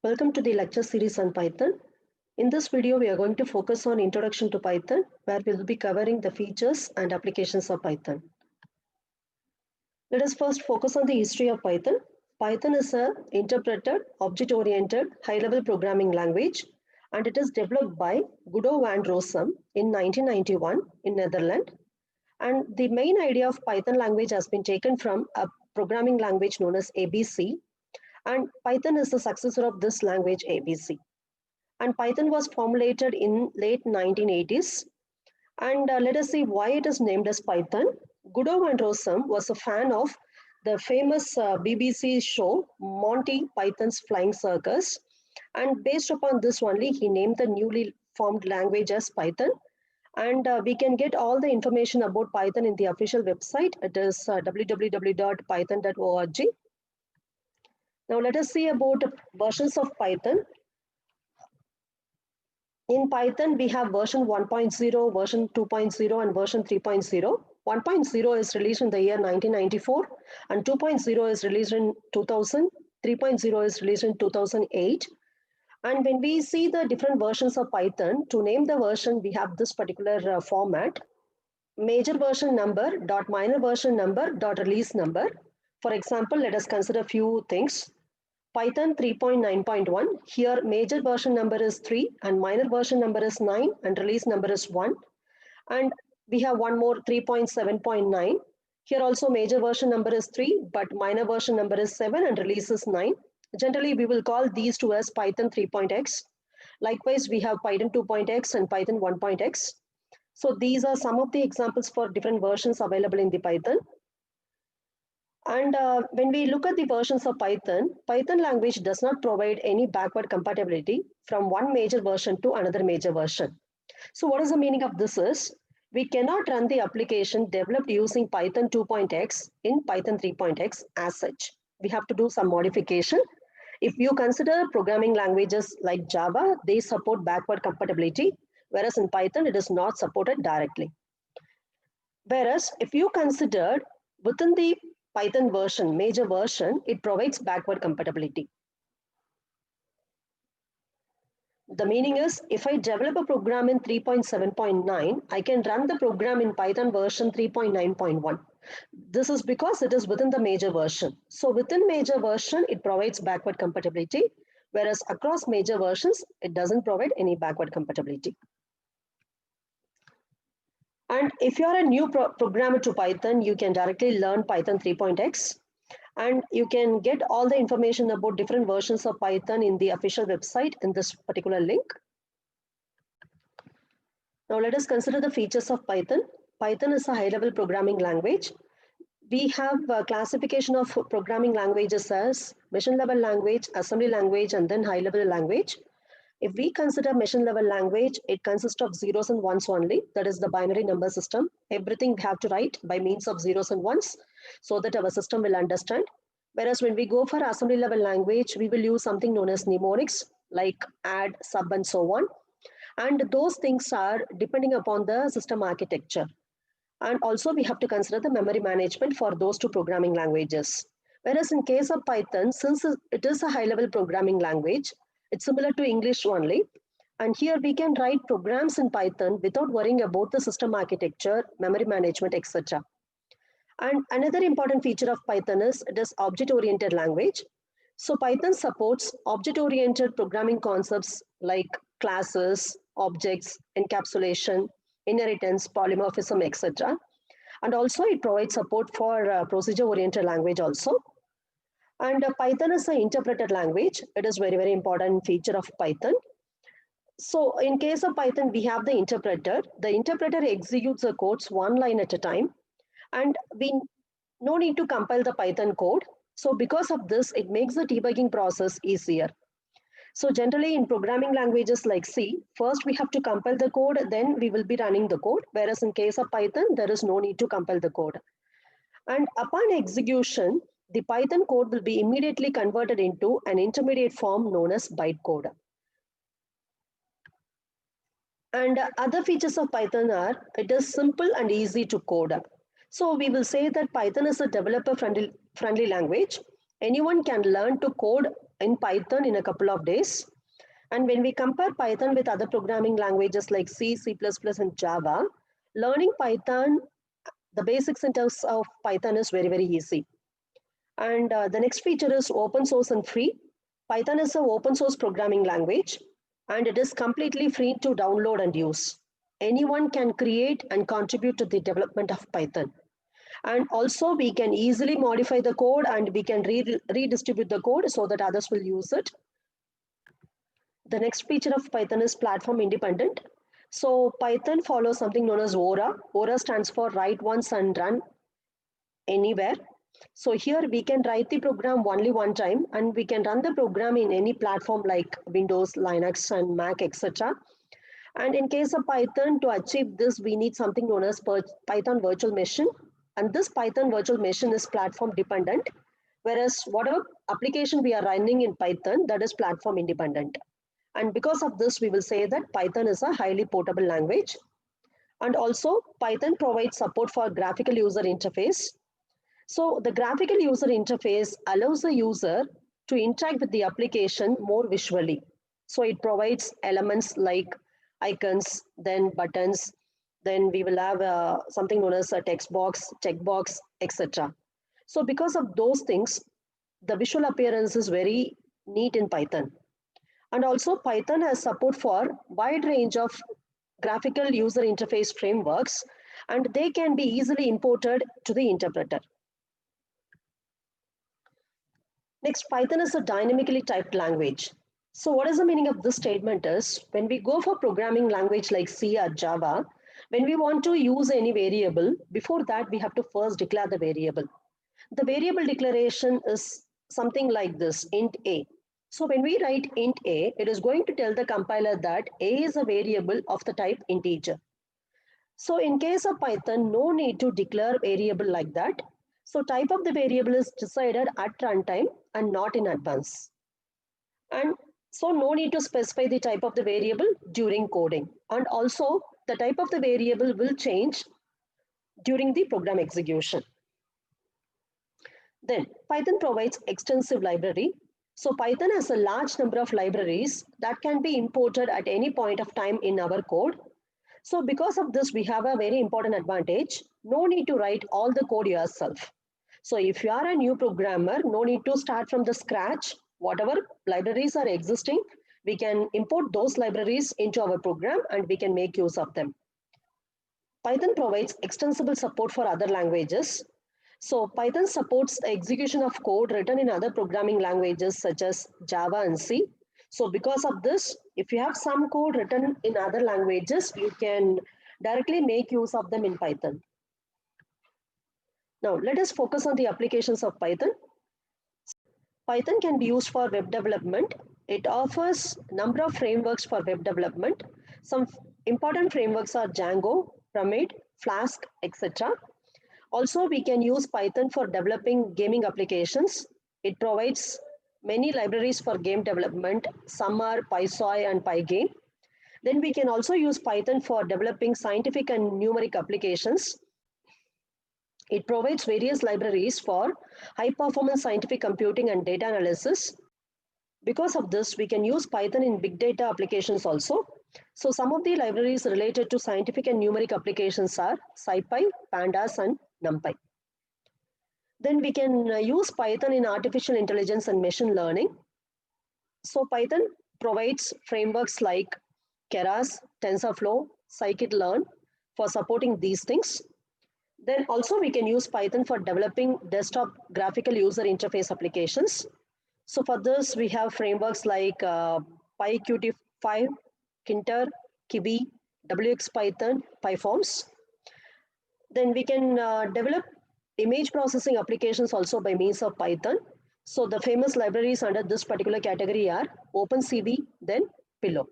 Welcome to the lecture series on Python. In this video, we are going to focus on Introduction to Python, where we will be covering the features and applications of Python. Let us first focus on the history of Python. Python is an interpreted, object-oriented, high-level programming language, and it is developed by Guido van Rossum in 1991 in Netherlands. And the main idea of Python language has been taken from a programming language known as ABC, and Python is the successor of this language ABC. And Python was formulated in late 1980s. And let us see why it is named as Python. Guido van Rossum was a fan of the famous BBC show Monty Python's Flying Circus. And based upon this only, he named the newly formed language as Python. And we can get all the information about Python in the official website. It is www.python.org. Now let us see about versions of Python. In Python, we have version 1.0, version 2.0, and version 3.0. 1.0 is released in the year 1994, and 2.0 is released in 2000, 3.0 is released in 2008. And when we see the different versions of Python, to name the version, we have this particular format: major version number dot minor version number dot release number. For example, let us consider a few things. Python 3.9.1, here major version number is 3 and minor version number is 9 and release number is 1. And we have one more 3.7.9. Here also major version number is 3 but minor version number is 7 and release is 9. Generally, we will call these two as Python 3.x. Likewise, we have Python 2.x and Python 1.x. So these are some of the examples for different versions available in the Python. And when we look at the versions of Python, Python language does not provide any backward compatibility from one major version to another major version. So what is the meaning of this is, we cannot run the application developed using Python 2.x in Python 3.x as such. We have to do some modification. If you consider programming languages like Java, they support backward compatibility, whereas in Python, it is not supported directly. Whereas if you consider within the Python version, major version, it provides backward compatibility. The meaning is, if I develop a program in 3.7.9, I can run the program in Python version 3.9.1. This is because it is within the major version. So within major version, it provides backward compatibility, whereas across major versions, it doesn't provide any backward compatibility. And if you are a new programmer to Python, you can directly learn Python 3.x. And you can get all the information about different versions of Python in the official website in this particular link. Now let us consider the features of Python. Python is a high-level programming language. We have a classification of programming languages as mission-level language, assembly language, and then high-level language. If we consider mission level language, it consists of zeros and ones only. That is the binary number system. Everything we have to write by means of zeros and ones so that our system will understand. Whereas when we go for assembly level language, we will use something known as mnemonics like add, sub, and so on. And those things are depending upon the system architecture. And also we have to consider the memory management for those two programming languages. Whereas in case of Python, since it is a high level programming language, it's similar to English only. And here we can write programs in Python without worrying about the system architecture, memory management, etc. And another important feature of Python is it is object-oriented language. So Python supports object-oriented programming concepts like classes, objects, encapsulation, inheritance, polymorphism, etc. And also it provides support for procedure-oriented language also. And Python is an interpreted language. It is very, very important feature of Python. So in case of Python, we have the interpreter. The interpreter executes the codes one line at a time. And we no need to compile the Python code. So because of this, it makes the debugging process easier. So generally in programming languages like C, first we have to compile the code, then we will be running the code. Whereas in case of Python, there is no need to compile the code. And upon execution, the Python code will be immediately converted into an intermediate form known as bytecode. And other features of Python are, it is simple and easy to code. So we will say that Python is a developer-friendly language. Anyone can learn to code in Python in a couple of days. And when we compare Python with other programming languages like C, C++, and Java, learning Python, the basic syntax of Python is very, very easy. And the next feature is open source and free. Python is an open source programming language, and it is completely free to download and use. Anyone can create and contribute to the development of Python. And also we can easily modify the code and we can redistribute the code so that others will use it. The next feature of Python is platform independent. So Python follows something known as ORA. ORA stands for write once and run anywhere. So here we can write the program only one time and we can run the program in any platform like Windows, Linux, and Mac, etc. And in case of Python, to achieve this, we need something known as Python virtual machine. And this Python virtual machine is platform dependent, whereas whatever application we are running in Python, that is platform independent. And because of this, we will say that Python is a highly portable language. And also, Python provides support for graphical user interface. So the graphical user interface allows the user to interact with the application more visually. So it provides elements like icons, then buttons, then we will have something known as a text box, checkbox, etc. So because of those things, the visual appearance is very neat in Python. And also Python has support for wide range of graphical user interface frameworks, and they can be easily imported to the interpreter. Next, Python is a dynamically typed language. So what is the meaning of this statement is, when we go for programming language like C or Java, when we want to use any variable, before that we have to first declare the variable. The variable declaration is something like this, int a. So when we write int a, it is going to tell the compiler that a is a variable of the type integer. So in case of Python, no need to declare variable like that. So type of the variable is decided at runtime and not in advance. And so no need to specify the type of the variable during coding. And also the type of the variable will change during the program execution. Then Python provides extensive library. So Python has a large number of libraries that can be imported at any point of time in our code. So because of this, we have a very important advantage. No need to write all the code yourself. So if you are a new programmer, no need to start from the scratch. Whatever libraries are existing, we can import those libraries into our program and we can make use of them. Python provides extensible support for other languages. So Python supports the execution of code written in other programming languages such as Java and C. So because of this, if you have some code written in other languages, you can directly make use of them in Python. Now let us focus on the applications of Python. Python can be used for web development. It offers a number of frameworks for web development. Some important frameworks are Django, Promade, Flask, etc. Also, we can use Python for developing gaming applications. It provides many libraries for game development. Some are PySoy and Pygame. Then we can also use Python for developing scientific and numeric applications. It provides various libraries for high-performance scientific computing and data analysis. Because of this, we can use Python in big data applications also. So some of the libraries related to scientific and numeric applications are SciPy, Pandas, and NumPy. Then we can use Python in artificial intelligence and machine learning. So Python provides frameworks like Keras, TensorFlow, Scikit-learn for supporting these things. Then also we can use Python for developing desktop graphical user interface applications. So for this, we have frameworks like PyQt5, Kinter, Kibi, WXPython, PyForms. Then we can develop image processing applications also by means of Python. So the famous libraries under this particular category are OpenCV, then Pillow.